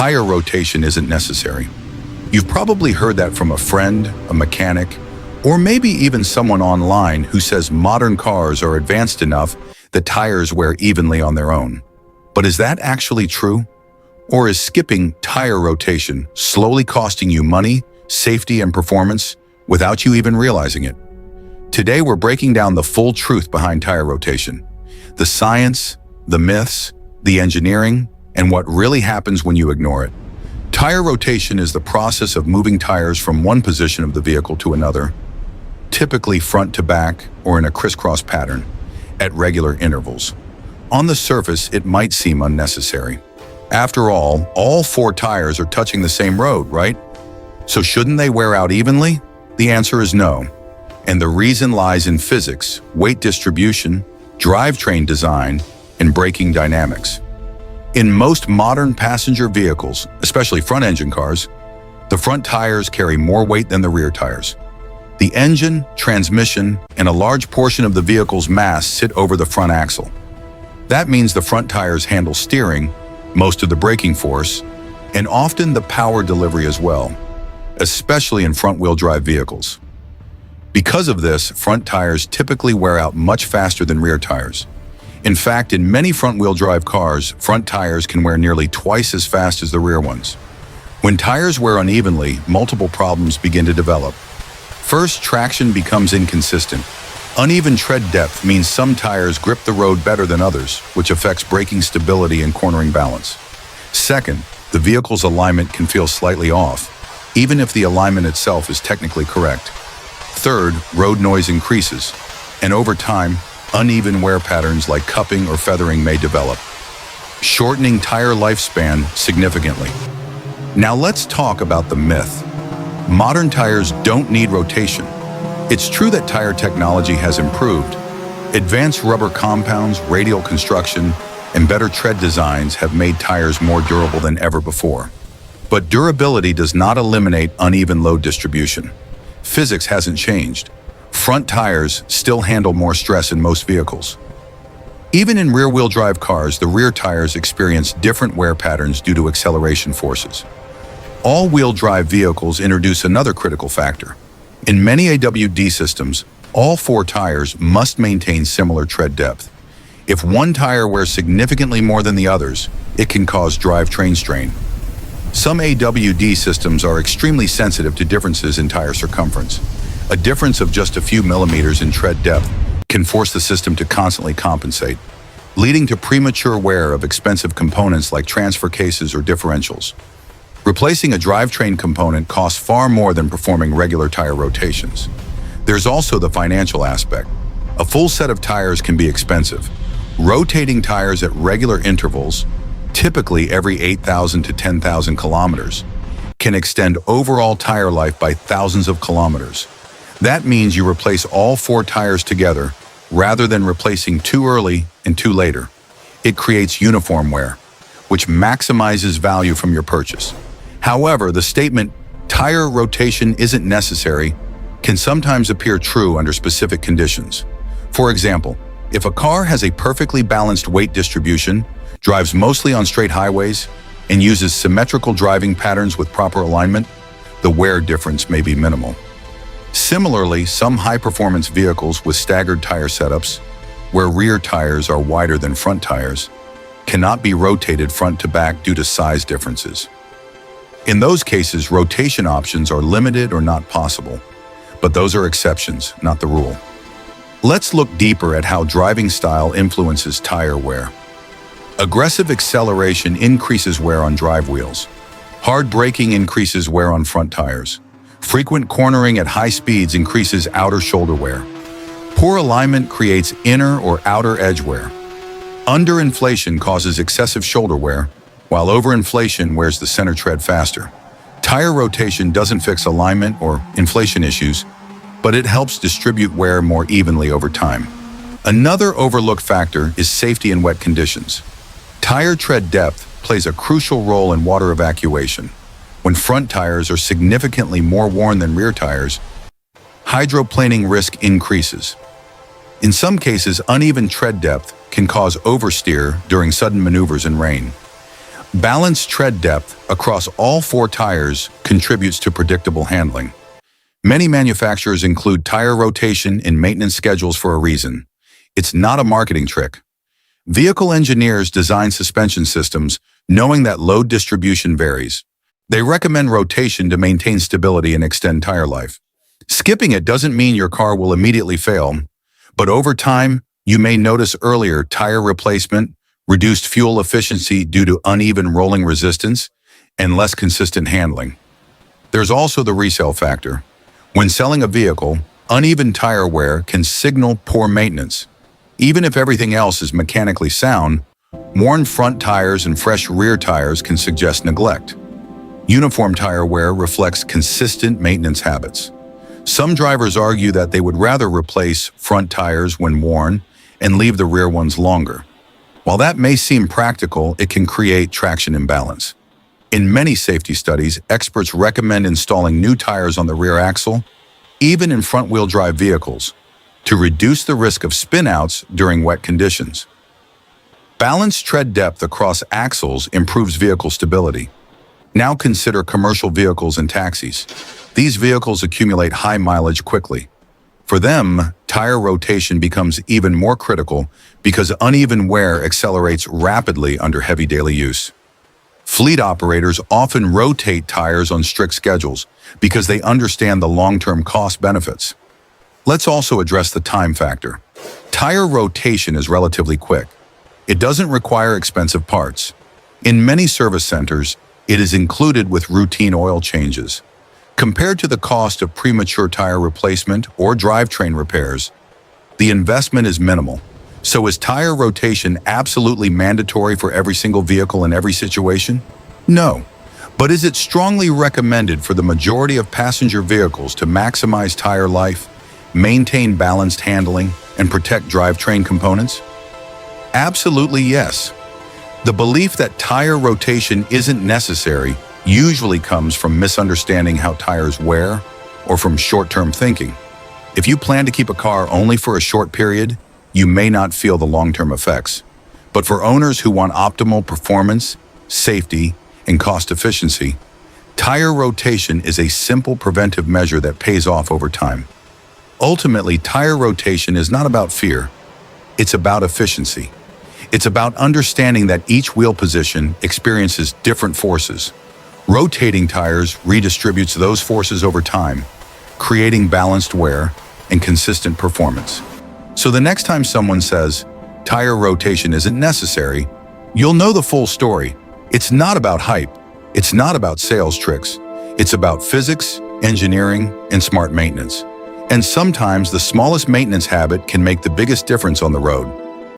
tire rotation isn't necessary. You've probably heard that from a friend, a mechanic, or maybe even someone online who says modern cars are advanced enough that tires wear evenly on their own. But is that actually true? Or is skipping tire rotation slowly costing you money, safety, and performance without you even realizing it? Today, we're breaking down the full truth behind tire rotation, the science, the myths, the engineering, and what really happens when you ignore it. Tire rotation is the process of moving tires from one position of the vehicle to another, typically front to back or in a crisscross pattern, at regular intervals. On the surface, it might seem unnecessary. After all four tires are touching the same road, right? So shouldn't they wear out evenly? The answer is no. And the reason lies in physics, weight distribution, drivetrain design, and braking dynamics. In most modern passenger vehicles, especially front-engine cars, the front tires carry more weight than the rear tires. The engine, transmission, and a large portion of the vehicle's mass sit over the front axle. That means the front tires handle steering, most of the braking force, and often the power delivery as well, especially in front-wheel drive vehicles. Because of this, front tires typically wear out much faster than rear tires. In fact, in many front-wheel drive cars, front tires can wear nearly twice as fast as the rear ones. When tires wear unevenly, multiple problems begin to develop. First, traction becomes inconsistent. Uneven tread depth means some tires grip the road better than others, which affects braking stability and cornering balance. Second, the vehicle's alignment can feel slightly off, even if the alignment itself is technically correct. Third, road noise increases, and over time, uneven wear patterns like cupping or feathering may develop, shortening tire lifespan significantly. Now let's talk about the myth. Modern tires don't need rotation. It's true that tire technology has improved. Advanced rubber compounds, radial construction, and better tread designs have made tires more durable than ever before. But durability does not eliminate uneven load distribution. Physics hasn't changed. Front tires still handle more stress in most vehicles. Even in rear-wheel drive cars, the rear tires experience different wear patterns due to acceleration forces. All-wheel drive vehicles introduce another critical factor. In many AWD systems, all four tires must maintain similar tread depth. If one tire wears significantly more than the others, it can cause drivetrain strain. Some AWD systems are extremely sensitive to differences in tire circumference. A difference of just a few millimeters in tread depth can force the system to constantly compensate, leading to premature wear of expensive components like transfer cases or differentials. Replacing a drivetrain component costs far more than performing regular tire rotations. There's also the financial aspect. A full set of tires can be expensive. Rotating tires at regular intervals, typically every 8,000 to 10,000 kilometers, can extend overall tire life by thousands of kilometers. That means you replace all four tires together rather than replacing too early and too later. It creates uniform wear, which maximizes value from your purchase. However, the statement, "tire rotation isn't necessary," can sometimes appear true under specific conditions. For example, if a car has a perfectly balanced weight distribution, drives mostly on straight highways, and uses symmetrical driving patterns with proper alignment, the wear difference may be minimal. Similarly, some high-performance vehicles with staggered tire setups, where rear tires are wider than front tires, cannot be rotated front to back due to size differences. In those cases, rotation options are limited or not possible, but those are exceptions, not the rule. Let's look deeper at how driving style influences tire wear. Aggressive acceleration increases wear on drive wheels. Hard braking increases wear on front tires. Frequent cornering at high speeds increases outer shoulder wear. Poor alignment creates inner or outer edge wear. Underinflation causes excessive shoulder wear, while overinflation wears the center tread faster. Tire rotation doesn't fix alignment or inflation issues, but it helps distribute wear more evenly over time. Another overlooked factor is safety in wet conditions. Tire tread depth plays a crucial role in water evacuation. When front tires are significantly more worn than rear tires, hydroplaning risk increases. In some cases, uneven tread depth can cause oversteer during sudden maneuvers in rain. Balanced tread depth across all four tires contributes to predictable handling. Many manufacturers include tire rotation in maintenance schedules for a reason. It's not a marketing trick. Vehicle engineers design suspension systems knowing that load distribution varies. They recommend rotation to maintain stability and extend tire life. Skipping it doesn't mean your car will immediately fail, but over time, you may notice earlier tire replacement, reduced fuel efficiency due to uneven rolling resistance, and less consistent handling. There's also the resale factor. When selling a vehicle, uneven tire wear can signal poor maintenance. Even if everything else is mechanically sound, worn front tires and fresh rear tires can suggest neglect. Uniform tire wear reflects consistent maintenance habits. Some drivers argue that they would rather replace front tires when worn and leave the rear ones longer. While that may seem practical, it can create traction imbalance. In many safety studies, experts recommend installing new tires on the rear axle, even in front-wheel drive vehicles, to reduce the risk of spin-outs during wet conditions. Balanced tread depth across axles improves vehicle stability. Now consider commercial vehicles and taxis. These vehicles accumulate high mileage quickly. For them, tire rotation becomes even more critical because uneven wear accelerates rapidly under heavy daily use. Fleet operators often rotate tires on strict schedules because they understand the long-term cost benefits. Let's also address the time factor. Tire rotation is relatively quick. It doesn't require expensive parts. In many service centers, it is included with routine oil changes. Compared to the cost of premature tire replacement or drivetrain repairs, the investment is minimal. So is tire rotation absolutely mandatory for every single vehicle in every situation? No. But is it strongly recommended for the majority of passenger vehicles to maximize tire life, maintain balanced handling, and protect drivetrain components? Absolutely yes. The belief that tire rotation isn't necessary usually comes from misunderstanding how tires wear or from short-term thinking. If you plan to keep a car only for a short period, you may not feel the long-term effects. But for owners who want optimal performance, safety, and cost efficiency, tire rotation is a simple preventive measure that pays off over time. Ultimately, tire rotation is not about fear. It's about efficiency. It's about understanding that each wheel position experiences different forces. Rotating tires redistributes those forces over time, creating balanced wear and consistent performance. So the next time someone says, tire rotation isn't necessary, you'll know the full story. It's not about hype. It's not about sales tricks. It's about physics, engineering, and smart maintenance. And sometimes the smallest maintenance habit can make the biggest difference on the road.